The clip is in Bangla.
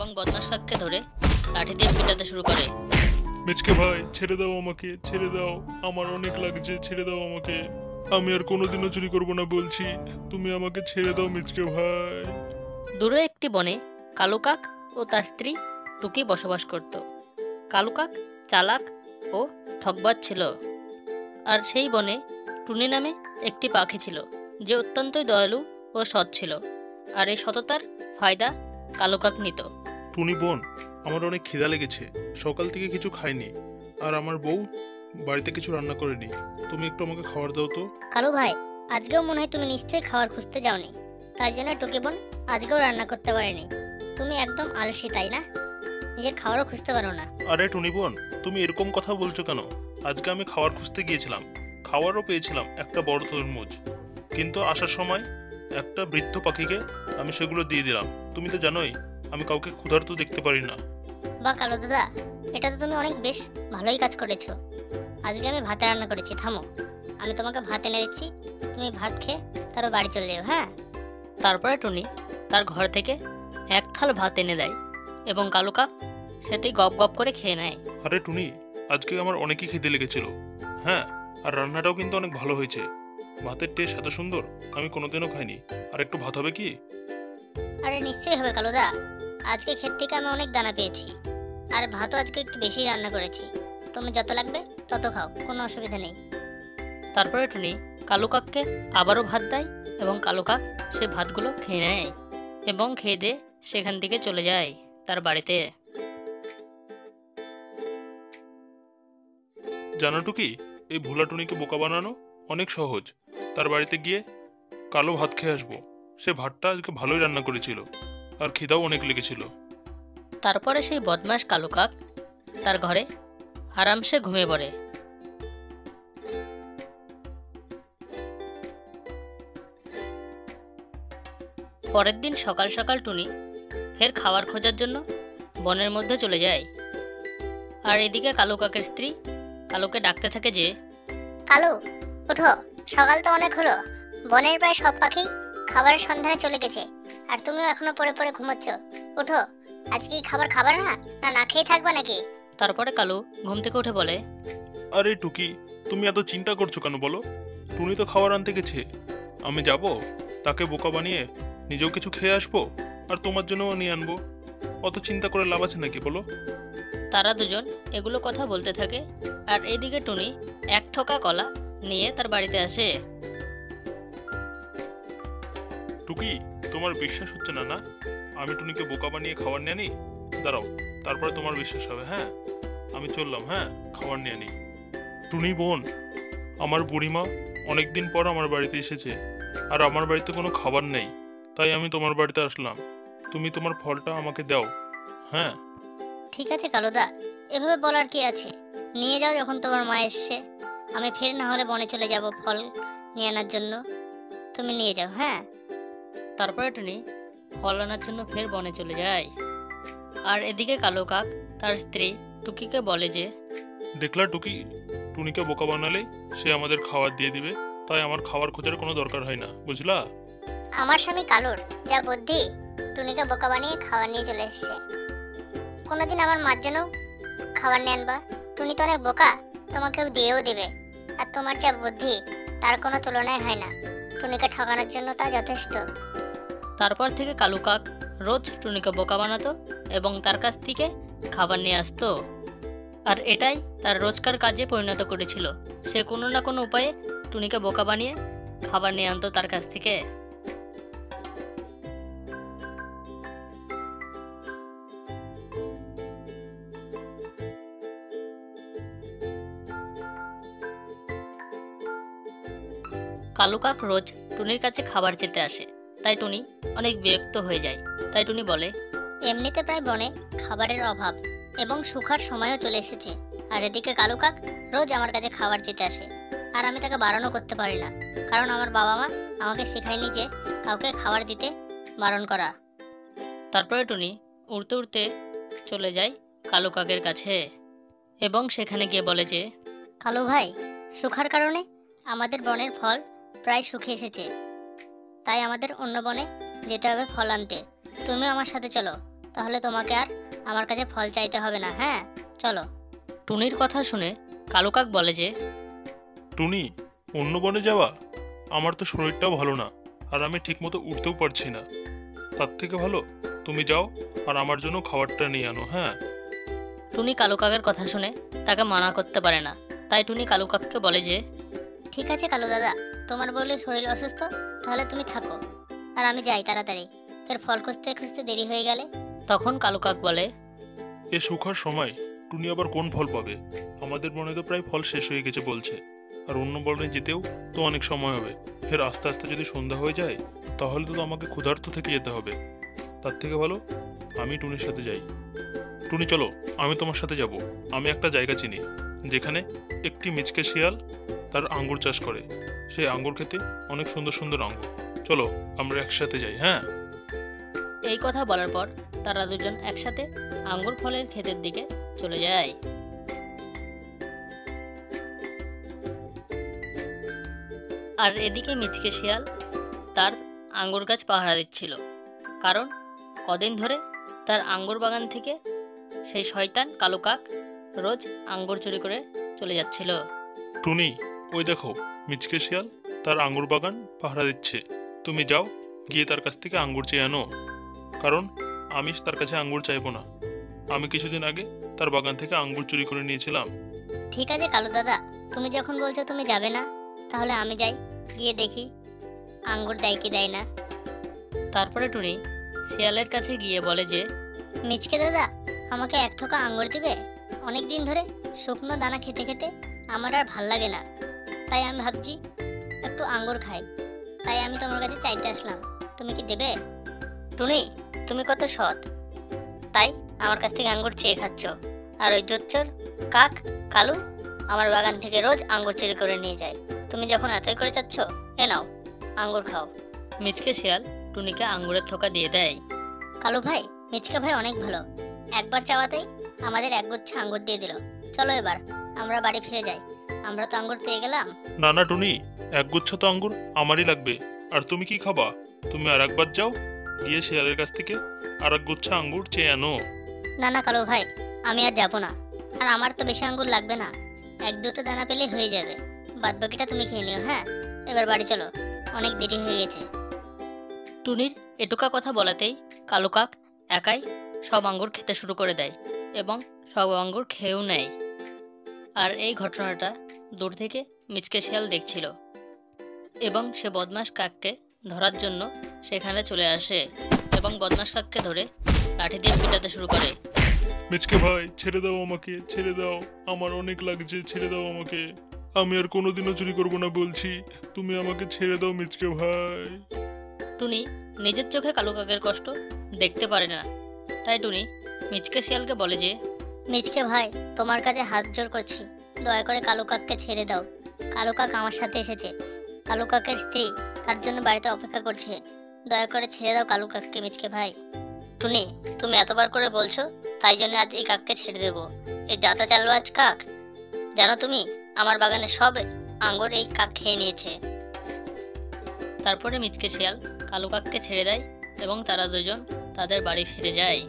এবং বদমাশ কাককে ধরে লাঠি দিয়ে পিটাতে শুরু করে। মিচকে ভাই, ছেড়ে দাও আমাকে, ছেড়ে দাও, আমার অনেক লাগছে, ছেড়ে দাও আমাকে। আমি আর কোনোদিনও চুরি করব না বলছি, তুমি আমাকে ছেড়ে দাও মিচকে ভাই। দূরে একটি বনে কালু কাক ও তার স্ত্রী টুকি বসবাস করত। কালু কাক চালাক ও ঠকবাজ ছিল, আর সেই বনে টুনি নামে একটি পাখি ছিল যে অত্যন্তই দয়ালু ও সৎ ছিল, আর এই সততার ফায়দা কালু কাক নিত। টুনি বোন, আমার অনেক খিদা লেগেছে, সকাল থেকে কিছু খাইনি, আর আমার বউ বাড়িতে কিছু রান্না করেনি, তুমি একটু আমাকে খাবার দাও তো। কালু ভাই, আজকেও মনে হয় তুমি নিশ্চয়ই খাবার খুঁজতে যাওনি, তাই জন্য টুকি বোন আজকেও রান্না করতে পারেনি। তুমি একদম আলসি, তাই না? নিজের খাবারও খুঁজতে পারো না। আরে টুনি বোন, তুমি এরকম কথা বলছো কেন? আজকে আমি খাবার খুঁজতে গিয়েছিলাম, খাবারও পেয়েছিলাম একটা বড় তরমুজ, কিন্তু আসার সময় একটা বৃদ্ধ পাখিকে আমি সেগুলো দিয়ে দিলাম। তুমি তো জানোই আমি কাউকে ক্ষুধার্ত দেখতে পারি না। বা কালু দাদা, এটা তো তুমি অনেক বেশ ভালোই কাজ করেছো। আজকে আমি ভাতে রান্না করেছি, থামো, আমি তোমাকে ভাত এনে দিচ্ছি, তুমি ভাত খেয়ে তারও বাড়ি চলে যাও। হ্যাঁ। তারপরে টুনি তার ঘর থেকে এক থাল ভাত এনে দেয় এবং কালু কাক সেটি গপ গপ করে খেয়ে নেয়। আরে টুনি, আজকে আমার অনেকই খিদে লেগেছিল। হ্যাঁ, আর রান্নাটাও কিন্তু অনেক ভালো হয়েছে, ভাতের টেস্ট এত সুন্দর আমি কোনোদিনও খাইনি। আর একটু ভাত হবে কি? আরে নিশ্চয়ই হবে কালুদা, আজকে ক্ষেত থেকে আমি অনেক দানা পেয়েছি, আর ভাতও আজকে একটু বেশি রান্না করেছি। তুমি যত লাগবে তত খাও, কোনো অসুবিধা নেই। তারপরে টুনি কালু কাককে আবারও ভাত দেয় এবং কালু কাক সে ভাতগুলো খেয়ে নেয় এবং খেয়ে দিয়ে সেখান থেকে চলে যায় তার বাড়িতে। জানো টুকি, এই ভোলা টুনিকে বোকা বানানো অনেক সহজ। তার বাড়িতে গিয়ে কালো ভাত খেয়ে আসবো, সে ভাতটা আজকে ভালোই রান্না করেছিল, আর খিদাও অনেক লেগেছিল। তারপরে সেই বদমাশ কালু কাক তার ঘরে আরামসে ঘুমিয়ে পড়ে। পরের দিন সকাল সকাল টুনি ফের খাবার খোঁজার জন্য বনের মধ্যে চলে যায়, আর এদিকে কালু কাকের স্ত্রী কালুকে ডাকতে থাকে যে, কালু, ওঠো, সকাল তো অনেক হলো, বনের প্রায় সব পাখি খাবারের সন্ধানে চলে গেছে, আর তুমিও এখনো পড়ে পড়ে ঘুমোচ্ছ। ওঠো, আজকে কি খাবার খাবে না, না না খেয়ে থাকবে নাকি? তারপরে কালু ঘুম থেকে উঠে বলে, আরে টুকি, তুমি এত চিন্তা করছো কেন বলো? টুনি তো খাবার আনতে গেছে, আমি যাব তাকে বোকা বানিয়ে নিজেও কিছু খেয়ে আসবো, আর তোমার জন্যও নিয়ে আনবো। অত চিন্তা করে লাভ আছে নাকি বলো? তারা দুজন এগুলো কথা বলতে থাকে, আর এদিকে টুনি এক থোকা কলা নিয়ে তার বাড়িতে আসে। টুকি, তোমার বিশ্বাস হচ্ছে না না আমি টুনিকে বোকা বানিয়ে খাবার নিয়ে আনি? দাঁড়াও, তারপরে তোমার বিশ্বাস হবে। হ্যাঁ, আমি চললাম, হ্যাঁ, খাবার নিয়ে আনি। টুনি বোন, আমার বুড়িমা অনেকদিন পর আমার বাড়িতে এসেছে, আর আমার বাড়িতে কোনো খাবার নেই, তাই আমি তোমার বাড়িতে আসলাম। তুমি তোমার ফলটা আমাকে দাও। হ্যাঁ। ঠিক আছে কালুদা, এভাবে বলার কি আছে, নিয়ে যাও যখন তোমার মা এসছে, আমি ফের না হলে বনে চলে যাব ফল নিয়ে আনার জন্য, তুমি নিয়ে যাও। হ্যাঁ। তারপরে টুনি ফল আনার জন্য ফের বনে চলে যায়, আর এদিকে কালো কাক তার স্ত্রী টুকিকে বলে যে, দেখলা টুকি, টুনিকে বোকা বানালেই সে আমাদের খাবার দিয়ে দিবে, তাই আমার খাবার খোঁজার কোনো দরকার হয় না, বুঝলা? আমার স্বামী কালুর যা বুদ্ধি, টুনিকে বোকা বানিয়ে খাবার নিয়ে চলে এসছে। কোনোদিন আমার মার জন্য খাবার নিয়ে আনবা, টুনি তো অনেক বোকা, তোমাকেও দিয়েও দিবে, আর তোমার যা বুদ্ধি তার কোনো তুলনায় হয় না, টুনিকে ঠকানোর জন্য তা যথেষ্ট। তারপর থেকে কালু কাক রোজ টুনিকে বোকা বানাতো এবং তার কাছ থেকে খাবার নিয়ে আসতো, আর এটাই তার রোজকার কাজে পরিণত করেছিল। সে কোনো না কোনো উপায়ে টুনিকে বোকা বানিয়ে খাবার নিয়ে আনতো তার কাছ থেকে। কালু কাক রোজ টুনির কাছে খাবার চেতে আসে, তাই টুনি অনেক বিরক্ত হয়ে যায়। তাই টুনি বলে, এমনিতে প্রায় বনে খাবারের অভাব এবং শুকার সময়ও চলে এসেছে, আর এদিকে কালু কাক রোজ আমার কাছে খাবার চেতে আসে, আর আমি তাকে বারণও করতে পারি না, কারণ আমার বাবা মা আমাকে শেখায়নি যে কাউকে খাবার দিতে বারণ করা। তারপরে টুনি উড়তে উড়তে চলে যায় কালু কাকের কাছে এবং সেখানে গিয়ে বলে যে, কালু ভাই, শুকার কারণে আমাদের বনের ফল প্রায় শুকিয়ে এসেছে, তাই আমাদের অন্য বনে যেতে হবে ফল আনতে, তুমিও আমার সাথে চলো, তাহলে তোমাকে আর আমার কাছে ফল চাইতে হবে না। হ্যাঁ, চলো। টুনির কথা শুনে কালো কাক বলে যে, টুনি, অন্য বনে যাওয়া? আমার তো শরীরটাও ভালো না, আর আমি ঠিকমতো উঠতেও পারছি না। তার থেকে ভালো তুমি যাও আর আমার জন্য খাবারটা নিয়ে আনো। হ্যাঁ। টুনি কালো কাকের কথা শুনে তাকে মানা করতে পারে না। তাই টুনি কালো কাককে বলে যে, ঠিক আছে কালু দাদা, তোমার বলে শরীর অসুস্থ, তাহলে তুমি থাকো আর আমি যাই তাড়াতাড়ি। ফের ফল খুঁজতে খুঁজতে দেরি হয়ে গেলে। তখন কালো কাক বলে, এ শুকার সময় টুনি আবার কোন ফল পাবে? আমাদের বনে তো প্রায় ফল শেষ হয়ে গেছে বলছে, আর অন্য বনে যেতেও তো অনেক সময় হবে। ফের আস্তে আস্তে যদি সন্ধ্যা হয়ে যায় তাহলে তো আমাকে ক্ষুধার্ত থেকে যেতে হবে। তার থেকে ভালো আমি টুনির সাথে যাই। টুনি চলো, আমি তোমার সাথে যাব। আমি একটা জায়গা চিনি যেখানে একটি মিচকে শিয়াল তার আঙ্গুর চাষ করে। সেই আঙ্গুর খেতে অনেক সুন্দর সুন্দর আঙ্গুর। চলো আমরা একসাথে যাই। হ্যাঁ। এই কথা বলার পর তারা দুজন একসাথে আঙ্গুর ফলের ক্ষেতের দিকে চলে যায়। আর এদিকে মিচকে শিয়াল তার আঙ্গুর গাছ পাহারা দিচ্ছিল, কারণ কদিন ধরে তার আঙ্গুর বাগান থেকে সেই শয়তান কালো কাক রোজ আঙ্গুর চুরি করে চলে যাচ্ছিল। টুনি, ওই দেখো মিচকে শিয়াল তার আঙ্গুর বাগান পাহারা দিচ্ছে। তুমি যাও, গিয়ে তার কাছ থেকে আঙ্গুর চেয়ে আনো, কারণ আমি তার কাছে আঙ্গুর চাইবো না। আমি কিছুদিন আগে তার বাগান থেকে আঙ্গুর চুরি করে নিয়েছিলাম। ঠিক আছে কালু দাদা, তুমি যখন বলছো তুমি যাবে না, তাহলে আমি যাই, গিয়ে দেখি আঙ্গুর দেয় কি দেয় না। তারপরে টুনি শিয়ালের কাছে গিয়ে বলে যে, মিচকে দাদা, আমাকে এক থোকা আঙ্গুর দিবে? অনেক দিন ধরে শুকনো দানা খেতে খেতে আমার আর ভাল লাগে না, তাই আমি ভাবছি একটু আঙ্গুর খাই, তাই আমি তোমার কাছে চাইতে আসলাম। তুমি কি দেবে? টুনি, তুমি কত সৎ, তাই আমার কাছ থেকে আঙ্গুর চেয়ে খাচ্ছ। আর ওই জোচ্চোর কাক কালু আমার বাগান থেকে রোজ আঙ্গুর চুরি করে নিয়ে যায়। তুমি যখন এতই করে চাচ্ছ, এ নাও আঙ্গুর খাও। মিচকে শিয়াল টুনিকে আঙ্গুরের থোকা দিয়ে দেয়। কালু ভাই, মিচকে ভাই অনেক ভালো, একবার চাওয়াতেই আমাদের একগুচ্ছ আঙ্গুর দিয়ে দিল। চলো এবার আমরা বাড়ি ফিরে যাই, আমরা তো আঙ্গুর পেয়ে গেলাম। না না টুনি, একগুচ্ছ তো আঙ্গুর আমারই লাগবে। আর তুমি কি খাবা? তুমি আর একবার যাও, গিয়ে শিয়ালের কাছ থেকে আর এক গুচ্ছ আঙ্গুর চেয়ে আনো। না না কালু ভাই, আমি আর যাবো না, আর আমার তো বেশি আঙ্গুর লাগবে না, এক দুটো দানা পেলে হয়ে যাবে। বাদ বাকিটা তুমি খেয়ে নিও। হ্যাঁ, এবার বাড়ি চলো, অনেক দেরি হয়ে গেছে। টুনির এটুকা কথা বলাতেই কালো কাক একাই সব আঙ্গুর খেতে শুরু করে দেয় এবং সব আঙ্গুর খেয়েও নেয়। আর এই ঘটনাটা দূর থেকে মিচকে শিয়াল দেখছিল এবং সে বদমাশ কাককে ধরার জন্য সেখানে চলে আসে এবং বদমাশ কাককে ধরে লাঠি দিয়ে পিটাতে শুরু করে। মিচকে ভাই, ছেড়ে দাও আমাকে, ছেড়ে দাও, আমার অনেক লাগছে, ছেড়ে দাও আমাকে। আমি আর কোনোদিনও চুরি করবো না বলছি, তুমি আমাকে ছেড়ে দাও মিচকে ভাই। টুনি নিজের চোখে কালো কাকের কষ্ট দেখতে পারে না, তাই টুনি মিচকে শিয়ালকে বলে যে, মিচকে ভাই, তোমার কাছে হাত জোর করছি, দয়া করে কালু কাককে ছেড়ে দাও। কালু কাক আমার সাথে এসেছে, কালু কাকের স্ত্রী তার জন্য বাড়িতে অপেক্ষা করছে, দয়া করে ছেড়ে দাও কালু কাককে। মিচকে ভাই, টুনি, তুমি এতবার করে বলছো, তাই জন্য আজ এই কাককে ছেড়ে দেবো। এই যাতা চাললো আজ কাক, জানো তুমি আমার বাগানে সব আঙ্গুর এই কাক খেয়ে নিয়েছে। তারপরে মিচকে শিয়াল কালো কাককে ছেড়ে দেয় এবং তারা দুজন তাদের বাড়ি ফিরে যায়।